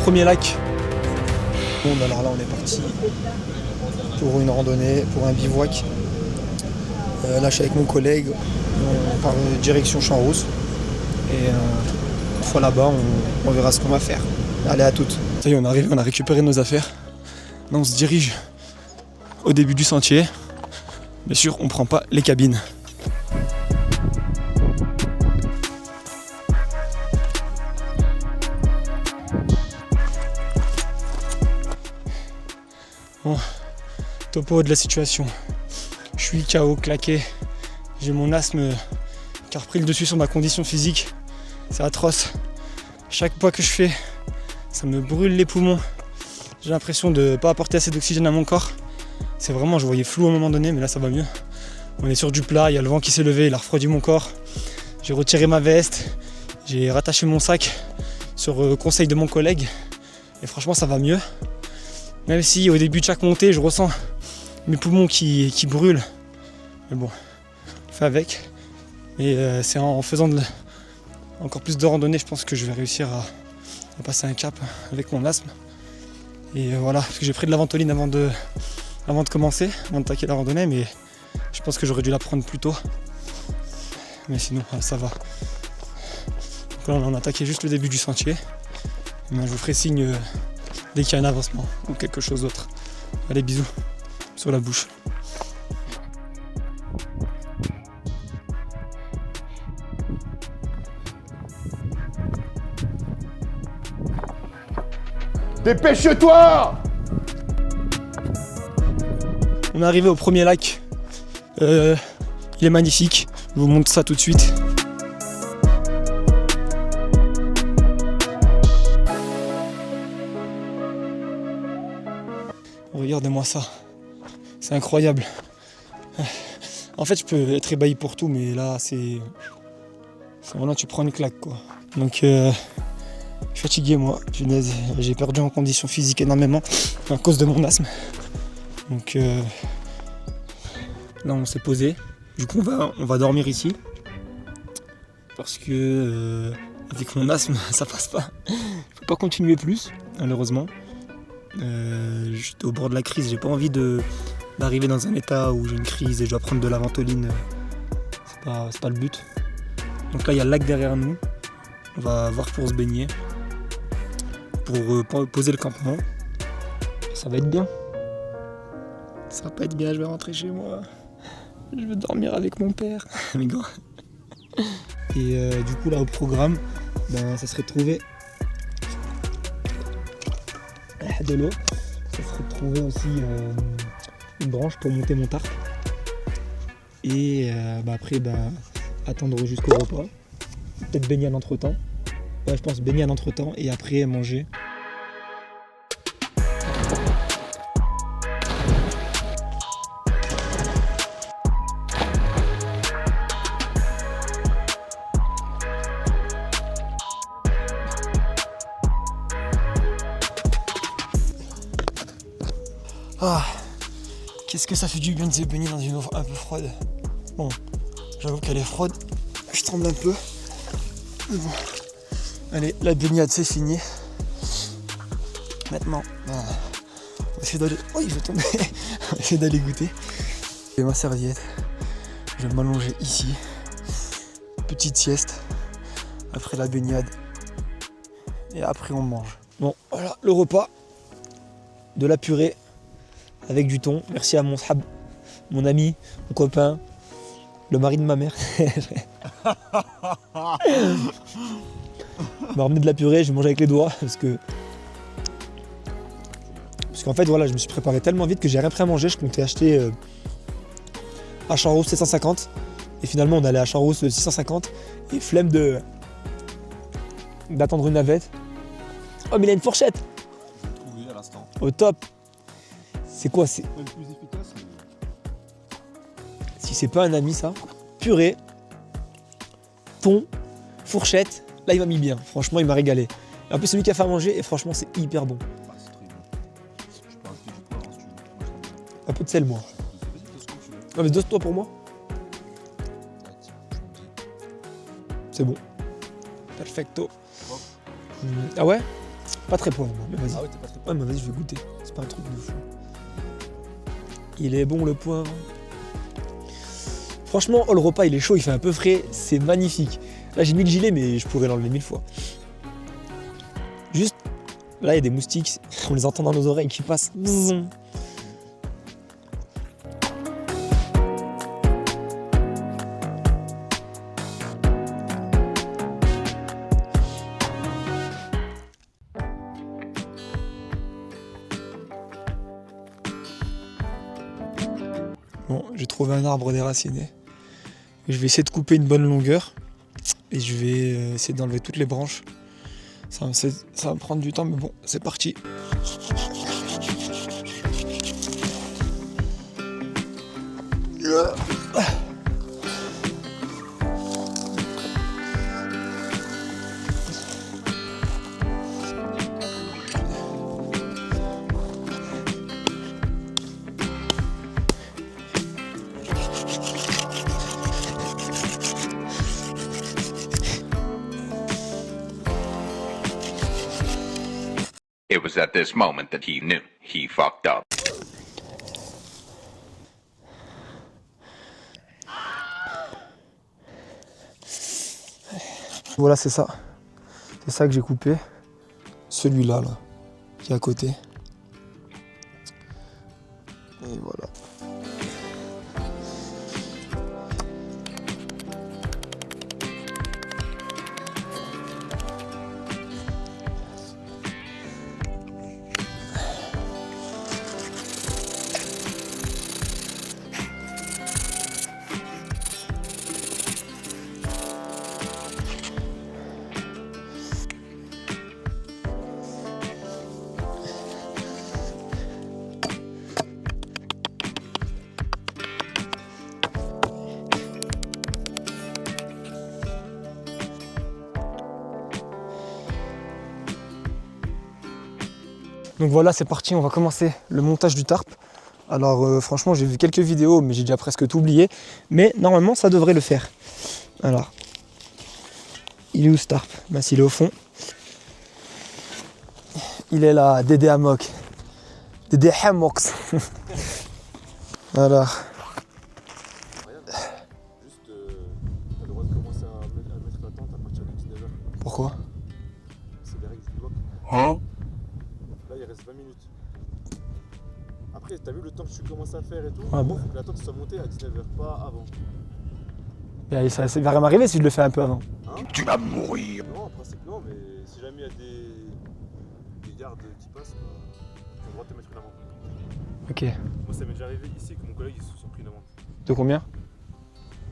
Premier lac. Bon, alors là, on est parti pour une randonnée, pour un bivouac. Là, je suis avec mon collègue. On part direction Champs-Rousses. Et une fois là-bas, on verra ce qu'on va faire. Allez, à toutes. Ça y est, on est arrivé, on a récupéré nos affaires. Là, on se dirige au début du sentier. Bien sûr, on prend pas les cabines. Bon, topo de la situation. Je suis KO, claqué. J'ai mon asthme qui a repris le dessus sur ma condition physique. C'est atroce. Chaque pas que je fais, ça me brûle les poumons. J'ai l'impression de ne pas apporter assez d'oxygène à mon corps. C'est vraiment, je voyais flou à un moment donné, mais là ça va mieux. On est sur du plat, il y a le vent qui s'est levé, il a refroidi mon corps. J'ai retiré ma veste, j'ai rattaché mon sac sur conseil de mon collègue. Et franchement ça va mieux. Même si au début de chaque montée, je ressens mes poumons qui brûlent. Mais bon, on fait avec. Et c'est en faisant encore plus de randonnée, je pense que je vais réussir à passer un cap avec mon asthme. Et voilà, parce que j'ai pris de la ventoline avant de commencer, avant de taquer la randonnée, mais je pense que j'aurais dû la prendre plus tôt. Mais sinon, ça va. Donc là, on a attaqué juste le début du sentier. Et je vous ferai signe dès qu'il y a un avancement ou quelque chose d'autre. Allez, bisous sur la bouche. Dépêche-toi! On est arrivé au premier lac. Il est magnifique. Je vous montre ça tout de suite. Regardez-moi ça. C'est incroyable. En fait, je peux être ébahi pour tout, mais là, c'est vraiment, tu prends une claque, quoi. Donc, je suis fatigué, moi. Punaise, j'ai perdu en condition physique énormément à cause de mon asthme. Donc, là, on s'est posé. Du coup, on va dormir ici. Parce que, avec mon asthme, ça passe pas. Je peux pas continuer plus, malheureusement. J'étais au bord de la crise, j'ai pas envie d'arriver dans un état où j'ai une crise et je dois prendre de la ventoline. C'est pas le but. Donc là il y a le lac derrière nous. On va voir pour se baigner. Pour poser le campement. Ça va être bien. Ça va pas être bien, je vais rentrer chez moi. Je vais dormir avec mon père. Mais gros. Et du coup là au programme, ça serait de trouver de l'eau. Ça serait de trouver aussi une branche pour monter mon tarp. Et après attendre jusqu'au repas. Peut-être baigner à l'entretemps. Ouais, je pense baigner à l'entretemps et après manger. Ah, qu'est-ce que ça fait du bien de se baigner dans une eau un peu froide. Bon, j'avoue qu'elle est froide, je tremble un peu. Mais bon, allez, la baignade c'est fini. Maintenant, on va essayer d'aller... Oh, il veut tomber. On va essayer d'aller goûter. Et ma serviette, je vais m'allonger ici. Petite sieste, après la baignade. Et après on mange. Bon, voilà le repas. De la purée. Avec du thon, merci à mon sahab, mon ami, mon copain, le mari de ma mère. Il m'a ramené de la purée, j'ai mangé avec les doigts parce qu'en fait voilà, je me suis préparé tellement vite que j'ai rien pris à manger. Je comptais acheter à Champs-Rousses 750 et finalement on allait à Champs-Rousses 650 et flemme d'attendre une navette. Oh mais il a une fourchette. Oui, à l'instant. Au top. C'est quoi, c'est... Le plus efficace. Si c'est pas un ami ça, purée, thon, fourchette, là il m'a mis bien, franchement il m'a régalé. Et en plus c'est lui qui a fait à manger et franchement c'est hyper bon. Ah, c'est très bon. Je peux rajouter du poivre si tu veux. Un peu de sel moi. Vas-y, dose comme tu veux. Non mais dose-toi pour moi. C'est bon. Perfecto. Ah ouais? Pas très poivre, mais vas-y. Ah ouais, t'es pas très Ouais, mais vas-y, je vais goûter. C'est pas un truc de fou. Il est bon le poivre. Franchement, oh, le repas il est chaud, il fait un peu frais, c'est magnifique. Là j'ai mis le gilet, mais je pourrais l'enlever 1000 fois. Juste, là il y a des moustiques, on les entend dans nos oreilles qui passent. Bon, j'ai trouvé un arbre déraciné. Je vais essayer de couper une bonne longueur et je vais essayer d'enlever toutes les branches. Ça va me prendre du temps, mais bon, c'est parti. It was at this moment that he knew he fucked up. Voilà, c'est ça. C'est ça que j'ai coupé. Celui-là, là, qui est à côté. Et voilà. Donc voilà, c'est parti, on va commencer le montage du tarp. Alors franchement, j'ai vu quelques vidéos, mais j'ai déjà presque tout oublié. Mais normalement, ça devrait le faire. Alors, il est où ce tarp? Ben, s'il est au fond. Il est là, Dédé Amok. Dédé Hamox. Alors. Juste, t'as le droit de commencer à mettre la tente à partir de 19h. Pourquoi? C'est des règles du bloc. Huh? Là, il reste 20 minutes. Après, t'as vu le temps que tu commences à faire et tout? Ah bon? Faut que la tente soit montée à 19h, pas avant. Et ça va rien m'arriver si je le fais un peu avant. Hein? Tu vas mourir. Non, en principe, non, mais si jamais il y a des gardes qui passent, bah, t'as le droit de te mettre une amende. Ok. Moi, ça m'est déjà arrivé ici que mon collègue ils se sont pris une amende. De combien?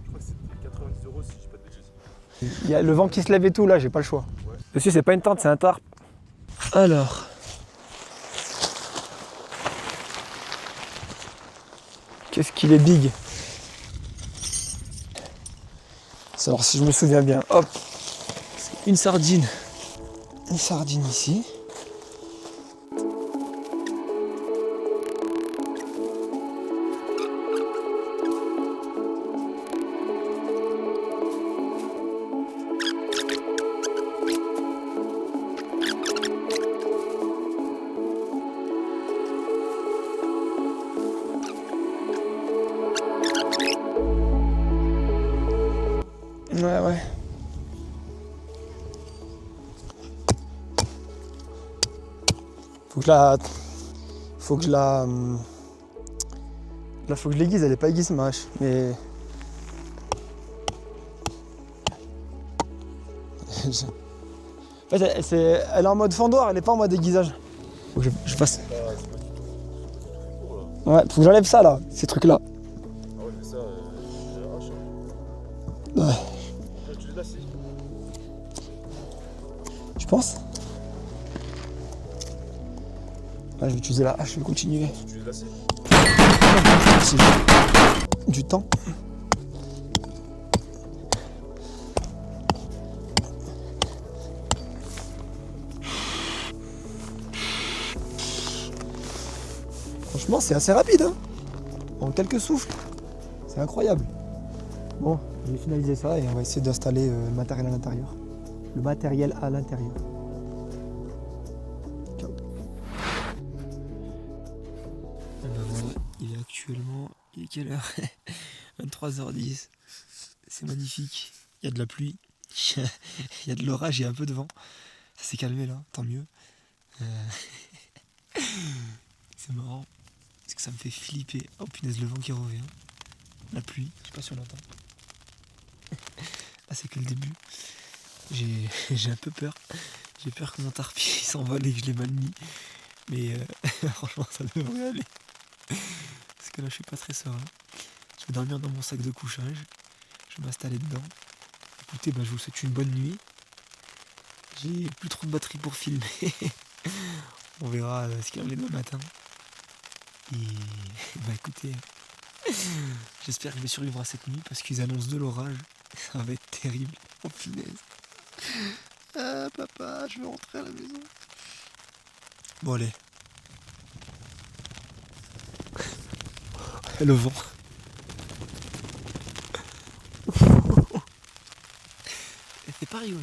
Je crois que c'était 90 € si je dis pas de bêtises. Il y a le vent qui se lève et tout, là, j'ai pas le choix. Ouais. Dessus, c'est pas une tente, c'est un tarp. Alors. Qu'est-ce qu'il est big. Alors, si je me souviens bien, hop. Une sardine. Une sardine ici. Ouais. Faut que je l'aiguise, elle est pas aiguise ma hache, mais... En fait, elle est en mode fendoir, elle est pas en mode aiguisage. Faut que je fasse... Ouais, faut que j'enlève ça là, ces trucs là. Ah ouais, mais ça, j'ai la hache. Ouais. Là, tu les assis. Tu penses? Ouais, je vais utiliser la hache, je vais continuer. Tu les assis. Si j'ai du temps. Franchement, c'est assez rapide, hein. En quelques souffles. C'est incroyable. Bon, Je vais finaliser ça et on va essayer d'installer le matériel à l'intérieur. Le matériel à l'intérieur. Ciao. Et ben voilà, il est actuellement, il est quelle heure? 23h10. C'est magnifique. Il y a de la pluie, il y a de l'orage et un peu de vent. Ça s'est calmé là, tant mieux. C'est marrant, parce que ça me fait flipper. Oh punaise, le vent qui revient. La pluie, je sais pas si on l'entend. Ah, c'est que le début. J'ai un peu peur. J'ai peur que mon tarpi s'envole et que je l'ai mal mis. Mais franchement, ça devrait aller. Parce que là, je suis pas très serein. Je vais dormir dans mon sac de couchage. Je vais m'installer dedans. Écoutez, je vous souhaite une bonne nuit. J'ai plus trop de batterie pour filmer. On verra ce qu'il y a demain matin. Et écoutez, j'espère que je vais survivre à cette nuit parce qu'ils annoncent de l'orage. Ça va être terrible. Oh punaise. Ah papa, je veux rentrer à la maison. Bon allez. Le vent. C'est pas rigolo.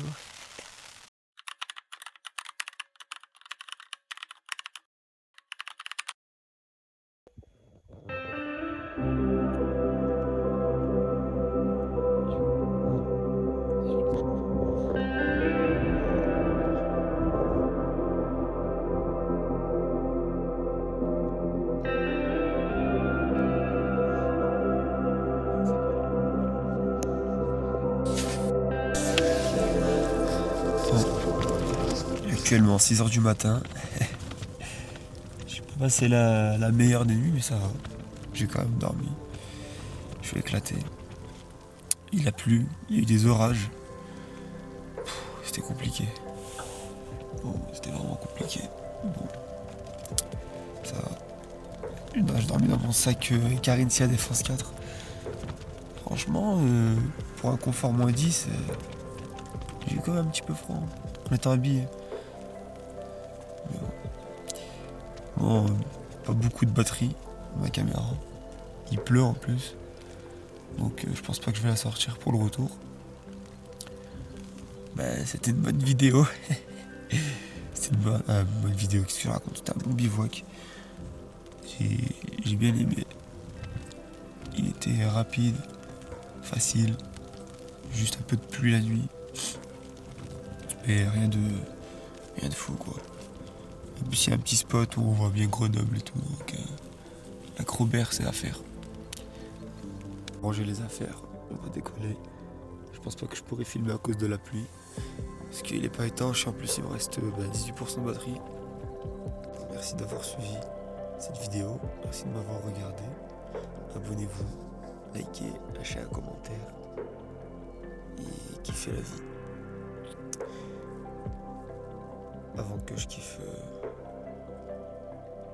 Actuellement 6h du matin. J'ai pas passé la meilleure des nuits mais ça va. J'ai quand même dormi. Je suis éclaté. Il a plu, il y a eu des orages. C'était compliqué. Bon, c'était vraiment compliqué. Bon. Ça va. J'ai dormi dans mon sac Carinthia Défense 4. Franchement, pour un confort moins 10, j'ai eu quand même un petit peu froid en étant habillé. Bon, pas beaucoup de batterie, ma caméra. Il pleut en plus. Donc je pense pas que je vais la sortir pour le retour. C'était une bonne vidéo. C'était une bonne vidéo, qu'est-ce que je raconte? C'était un bon bivouac. J'ai bien aimé. Il était rapide, facile. Juste un peu de pluie la nuit. Mais rien de fou quoi. En plus il y a un petit spot où on voit bien Grenoble et tout. Donc la Crobert c'est à faire. Ranger les affaires, on va décoller. Je pense pas que je pourrais filmer à cause de la pluie. Parce qu'il est pas étanche, en plus il me reste 18% de batterie. Merci d'avoir suivi cette vidéo, merci de m'avoir regardé. Abonnez-vous, likez, lâchez un commentaire et kiffez la vie. Avant que je kiffe...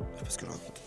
je sais pas ce que je raconte.